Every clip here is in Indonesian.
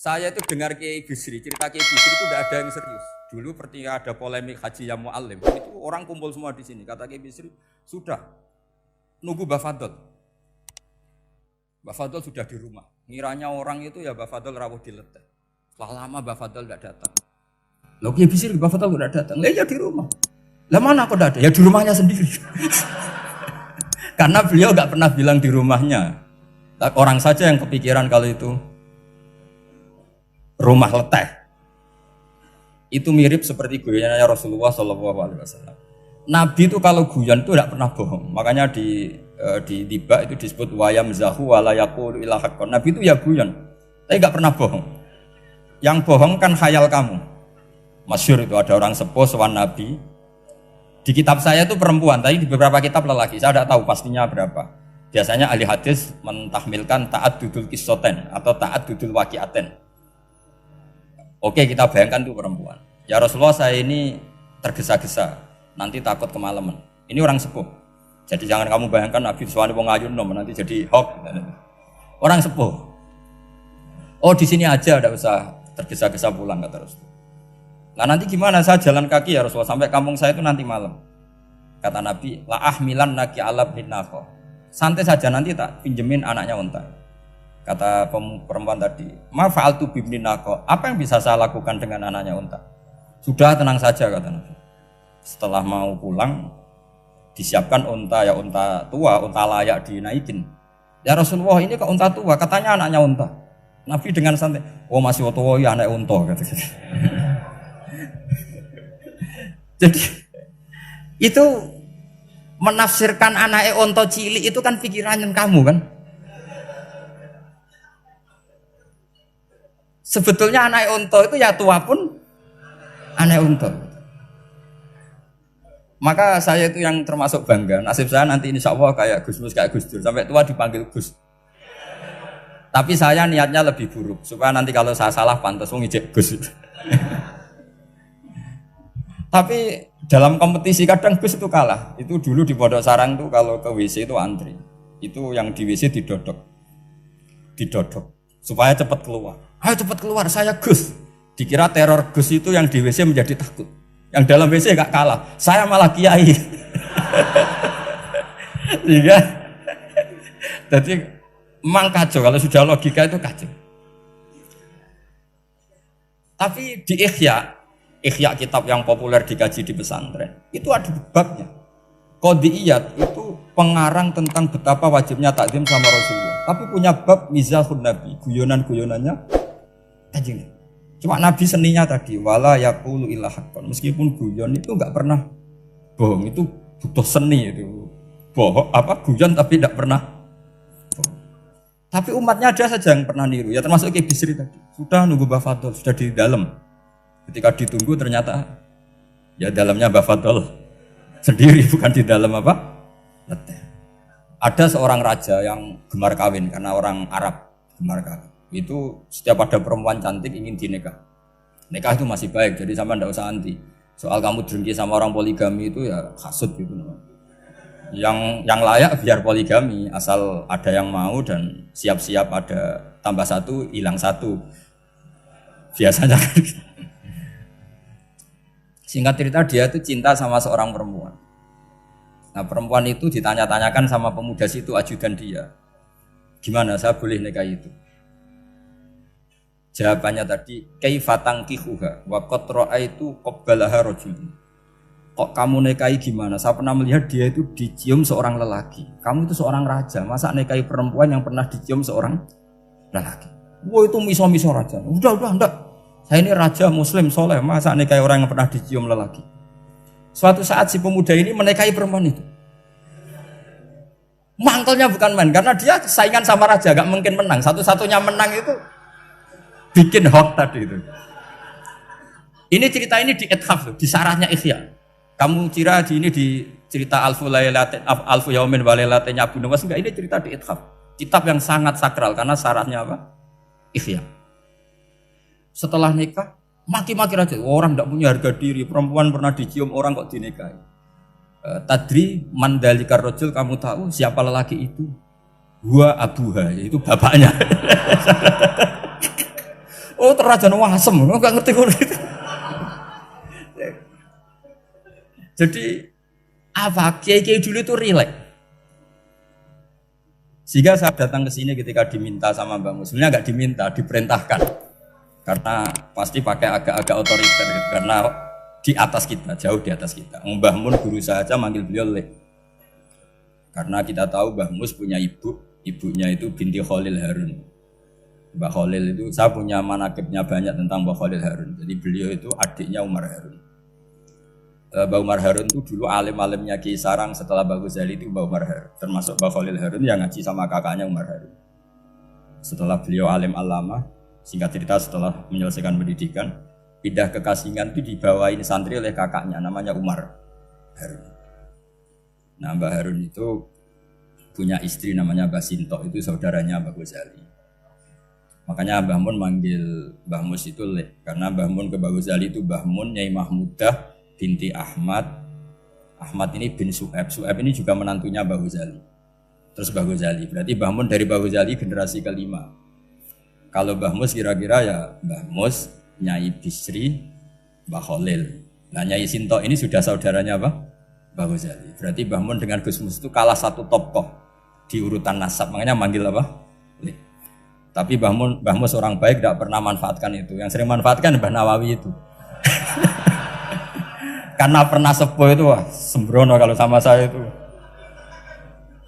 Saya itu dengar Kiai Bisri, cerita Kiai Bisri itu tidak ada yang serius. Dulu ketika ada polemik Haji yang Mu'alim, itu orang kumpul semua di sini. Kata Kiai Bisri, sudah nunggu Mbah Fadl. Mbah Fadl sudah di rumah. Ngiranya orang itu ya Mbah Fadl rawuh dileteh. Setelah lama Mbah Fadl tidak datang. Loh Kiai Bisri, Mbah Fadl tidak datang. Lah ya di rumah. Lah mana kok tidak ada? Ya di rumahnya sendiri. Karena beliau nggak pernah bilang di rumahnya. Orang saja yang kepikiran kalau itu rumah leteh. Itu mirip seperti guyonannya Rasulullah SAW. Nabi itu kalau guyon itu tidak pernah bohong. Makanya di tiba itu disebut wayam zahu walayakul ilahakon. Nabi itu ya guyon, tapi nggak pernah bohong. Yang bohong kan khayal kamu. Masyhur itu ada orang sepuh sowan Nabi. Di kitab saya itu perempuan, tapi di beberapa kitab lelaki. Saya tidak tahu pastinya berapa. Biasanya ahli hadis mentahmilkan taat dudul kisoten atau taat dudul wakiaten. Oke, kita bayangkan itu perempuan. Ya Rasulullah, saya ini tergesa-gesa, nanti takut kemalaman. Ini orang sepuh. Jadi jangan kamu bayangkan Nabi Suwani wong ayu nom nanti jadi hoax. Orang sepuh. Oh di sini aja, tidak usah tergesa-gesa pulang kata Rasul. Nah nanti gimana, saya jalan kaki ya Rasulullah sampai kampung saya itu nanti malam. Kata Nabi, la ahmilan naki alab nako. Santai saja, nanti tak pinjemin anaknya unta. Kata perempuan tadi, ma fa'altu bibni nako. Apa yang bisa saya lakukan dengan anaknya unta? Sudah tenang saja kata Nabi. Setelah mau pulang, disiapkan unta, ya unta tua, unta layak dinaikin. Ya Rasulullah ini kok unta tua, katanya anaknya unta. Nabi dengan santai, oh masih tua ya anak unta kata. Jadi itu menafsirkan anaknya unta cilik itu kan pikirannya kamu kan. Sebetulnya anak unta itu ya tua pun anak unta. Maka saya itu yang termasuk bangga. Nasib saya nanti insya Allah kayak Gus Mus, kayak Gus Dur. Sampai tua dipanggil Gus. Tapi saya niatnya lebih buruk. Supaya nanti kalau saya salah pantas ngijek Gus. Tapi dalam kompetisi kadang Gus itu kalah. Itu dulu di Pondok Sarang tuh kalau ke WC itu antri. Itu yang di WC didodok. Supaya cepat keluar. Ayo cepat keluar, saya Gus. Dikira teror Gus itu yang di WC menjadi takut. Yang dalam WC gak kalah, saya malah kiai. Iya. Jadi memang kacau, kalau sudah logika itu kacau. Tapi di Ihya kitab yang populer dikaji di pesantren, itu ada babnya. Qadiyat itu pengarang tentang betapa wajibnya takzim sama Rasulullah. Tapi punya bab mizahun Nabi, guyonan-guyonannya Kanjeng. Cuma Nabi seninya tadi wala yaqulu illa haqqan. Meskipun guyon itu enggak pernah bohong, itu butuh seni itu. Bohong apa guyon tapi tidak pernah bohong. Tapi umatnya ada saja yang pernah niru. Ya termasuk Kiai Bisri tadi. Sudah nunggu Mbah Fadl, sudah di dalam. Ketika ditunggu ternyata ya dalamnya Mbah Fadl sendiri, bukan di dalam apa? Leteh. Ada seorang raja yang gemar kawin karena orang Arab gemar kawin. Itu setiap ada perempuan cantik ingin dinikah. Nikah itu masih baik, jadi sama ndak usah anti. Soal kamu dengki sama orang poligami itu ya hasud gitu. Yang layak biar poligami, asal ada yang mau dan siap-siap ada tambah satu hilang satu. Biasanya kan gitu. Singkat cerita dia itu cinta sama seorang perempuan. Nah perempuan itu ditanya-tanyakan sama pemuda situ ajudan dia. Gimana saya boleh nikah itu? Jawabannya tadi kaifatang kihuha wa qad ra'aitu qabbalaha rajulun. Kok kamu nikahi gimana? Saya pernah melihat dia itu dicium seorang lelaki. Kamu itu seorang raja, masa nikahi perempuan yang pernah dicium seorang lelaki? Wah itu miso-miso raja. Udah enggak. Saya ini raja muslim soleh, masa nikahi orang yang pernah dicium lelaki? Suatu saat si pemuda ini menikahi perempuan itu. Mangkelnya bukan main, karena dia saingan sama raja, gak mungkin menang. Satu-satunya menang itu bikin hoax tadi itu. Ini cerita ini di ithaf, di sarahnya Ihya. Kamu kira di ini di cerita Alfu Yaumin wa Lailatin Abu Nawas, enggak, ini cerita di ithaf. Kitab yang sangat sakral karena sarahnya apa? Ihya. Setelah nikah, maki-maki raja. Orang tidak punya harga diri, perempuan pernah dicium orang kok dinikahi. Tadri mandalikar rojul, kamu tahu siapa lelaki itu? Gua abuha, yaitu bapaknya. Oh terajan wasem, nggak ngerti kok. Jadi apa kiai-kiai dulu itu rileks. Sehingga saya datang ke sini ketika diminta sama Mbak Mus. Sebenarnya nggak diminta, diperintahkan. Karena pasti pakai agak-agak otoriter gitu. Karena di atas kita, jauh di atas kita. Mbah Mun guru saja manggil beliau Le. Karena kita tahu Mbah Mus punya ibu, ibunya itu binti Khalil Harun. Mbah Khalil itu, saya punya manakibnya banyak tentang Mbah Khalil Harun. Jadi beliau itu adiknya Umar Harun. Mbah Umar Harun itu dulu alim-alimnya Ki Sarang, setelah Mbah Ghazali itu Mbah Umar Harun. Termasuk Mbah Khalil Harun yang ngaji sama kakaknya Umar Harun. Setelah beliau alim alama, singkat cerita setelah menyelesaikan pendidikan, pindah ke Kasingan itu dibawain santri oleh kakaknya namanya Umar Harun. Nah Mbah Harun itu punya istri namanya Mbah Sinto, itu saudaranya Mbah Ghazali. Makanya Mbah Mun manggil Mbah Mus itu Le, karena Mbah Mun ke Mbah Ghazali itu Mbah Mun Nyai Mahmudah binti Ahmad. Ahmad ini bin Su'aib. Su'aib ini juga menantunya Mbah Ghazali. Terus Mbah Ghazali, berarti Mbah Mun dari Mbah Ghazali generasi kelima. Kalau Mbah Mus kira-kira ya Mbah Mus, Nyai Bisri, Mbah Khalil. Nah Nyai Sinto ini sudah saudaranya apa? Mbah Ghazali. Berarti Mbah Mun dengan Gus Mus itu kalah satu tokoh di urutan nasab. Makanya manggil apa? Le. Tapi Mbah Mus orang baik, tidak pernah manfaatkan itu. Yang sering manfaatkan Mbah Nawawi itu. Karena pernah sepuh itu, wah sembrono kalau sama saya itu.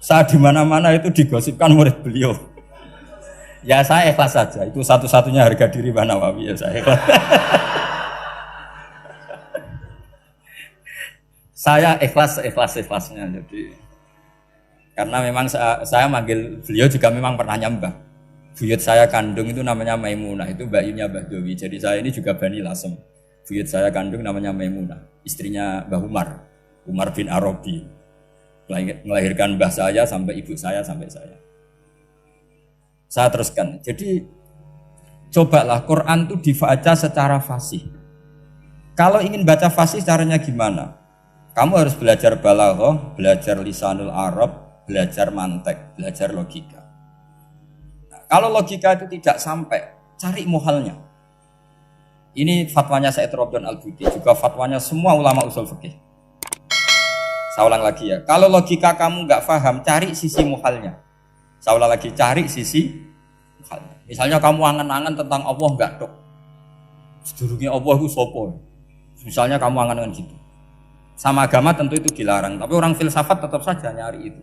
Saya di mana-mana itu digosipkan murid beliau. Ya saya ikhlas saja. Itu satu-satunya harga diri Mbah Nawawi, ya saya ikhlas. Saya ikhlasnya. Jadi karena memang saya manggil beliau juga memang pernah nyembah. Buyut saya kandung itu namanya Maimunah, itu mbaknya Mbah Dowi. Jadi saya ini juga Bani Lasem. Buyut saya kandung namanya Maimunah, istrinya Mbah Umar bin Arabi. Melahirkan mbah saya sampai ibu saya sampai saya. Saya teruskan. Jadi cobalah Quran itu dibaca secara fasih. Kalau ingin baca fasih caranya gimana? Kamu harus belajar balaghah, belajar lisanul Arab, belajar mantek, belajar logika. Nah, kalau logika itu tidak sampai, cari muhalnya. Ini fatwanya Said Robdan Al-Buti, juga fatwanya semua ulama usul fikih. Saya ulang lagi ya, kalau logika kamu nggak paham, cari sisi muhalnya. Saya ulang lagi, cari sisi muhalnya. Misalnya kamu angan-angan tentang Allah nggak dok, sedurungnya Allah itu sopo. Misalnya kamu angan-angan gitu. Sama agama tentu itu dilarang, tapi orang filsafat tetap saja nyari itu.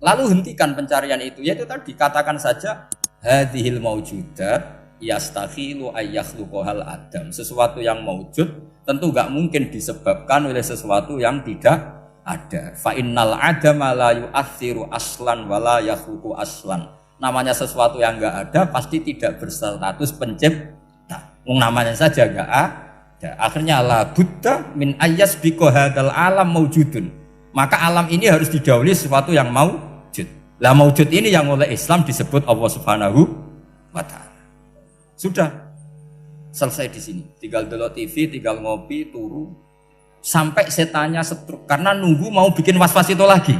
Lalu hentikan pencarian itu, yaitu tadi katakan saja hadhil maujudat yastakhilu ayyakhluqahal adam. Sesuatu yang maujud tentu enggak mungkin disebabkan oleh sesuatu yang tidak ada. Fa innal adama la yu'athiru aslan wa la yakhluqu aslan. Namanya sesuatu yang enggak ada pasti tidak berstatus pencipta. Namanya saja enggak ada. Akhirnya la buddha min ayyasbiqu hadzal alam maujudun. Maka alam ini harus didahului sesuatu yang maujud. Lah maujud ini yang oleh Islam disebut Allah Subhanahu wa taala. Sudah selesai di sini. Tinggal delok TV, tinggal ngopi, turu sampai setannya setruk karena nunggu mau bikin was-was itu lagi.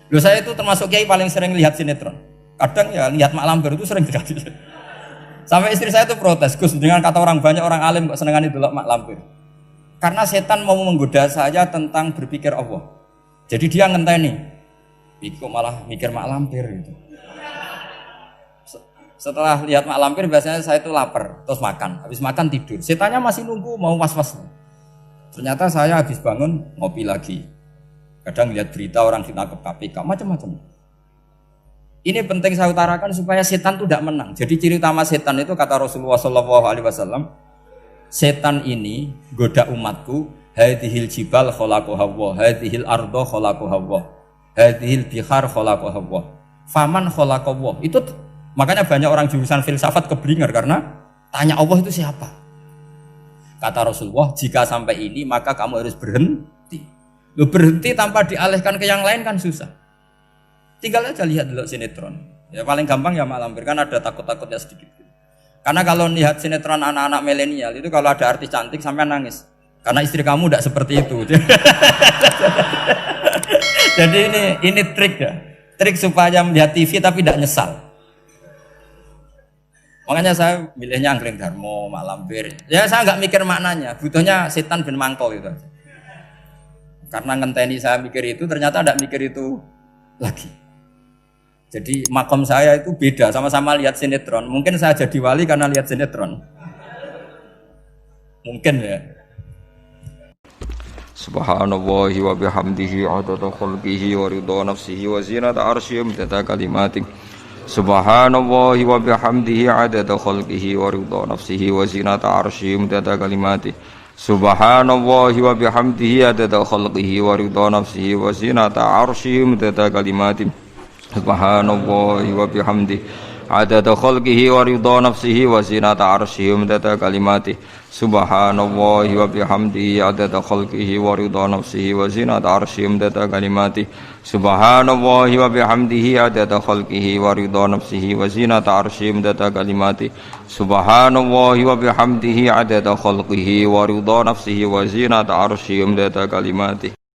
Loh saya itu termasuk kiai paling sering lihat sinetron. Kadang ya lihat Mak Lampir itu sering terjadi. Sampai istri saya itu protes, Gus, dengan kata orang banyak orang alim kok senengan itu Mak Lampir. Karena setan mau menggoda saya tentang berpikir Allah. Jadi dia ngenteni. Kok malah mikir Mak Lampir gitu. Setelah lihat Mak Lampir biasanya saya itu lapar, terus makan. Habis makan tidur. Setannya masih nunggu mau was-was. Ternyata saya habis bangun ngopi lagi. Kadang lihat berita orang ditangkap KPK, macam-macam. Ini penting saya utarakan supaya setan itu tidak menang. Jadi ciri utama setan itu kata Rasulullah SAW, setan ini goda umatku, hadhil jibal khalaqaha Allah, hadhil ardo khalaqaha Allah, hadhil bihar khalaqaha Allah, faman khalaqaha Allah. Itu makanya banyak orang jurusan filsafat keblinger karena tanya Allah itu siapa. Kata Rasulullah, jika sampai ini maka kamu harus berhenti. Lo berhenti tanpa dialihkan ke yang lain kan susah. Tinggal aja lihat dulu sinetron. Ya paling gampang ya Mak Lampir, kan ada takut-takutnya sedikit. Karena kalau lihat sinetron anak-anak milenial itu kalau ada artis cantik sampai nangis. Karena istri kamu tidak seperti itu. Jadi ini trik ya. Trik supaya melihat TV tapi tidak nyesal. Makanya saya milihnya Anggreng Darmo, Mak Lampir. Ya saya nggak mikir maknanya, butuhnya setan bin mangkol itu aja. Karena ngenteni saya mikir itu, ternyata tidak mikir itu lagi. Jadi makom saya itu beda, sama-sama lihat sinetron. Mungkin saya jadi wali karena lihat sinetron. Mungkin ya. Subhanallahi wa bihamdihi adada khalqihi wa ridha nafsihi wa zinata arsyihi wa kalimatih. Subhanallahi wa bihamdihi adada khalqihi wa ridha nafsihi wa zinata arsyihi wa kalimatih. Subhanallahi wa bihamdihi adada khalqihi wa ridha nafsihi wa zinata arsyihi wa kalimatih. Subhanallahi wa bihamdihi adada khalqihi wa ridha nafsihi wa zinata arsyihi wa kalimatih. Subhanallahi wa bihamdihi adada khalqihi wa ridha nafsihi wa zinata arsyihi wa kalimatih. Subhanallahi wa bihamdihi adada khalqihi wa ridha nafsihi wa zinata arsyihi wa kalimatih. Subhanallahi wa bihamdihi adada khalqihi wa ridha nafsihi wa zinata arsyihi wa kalimatih.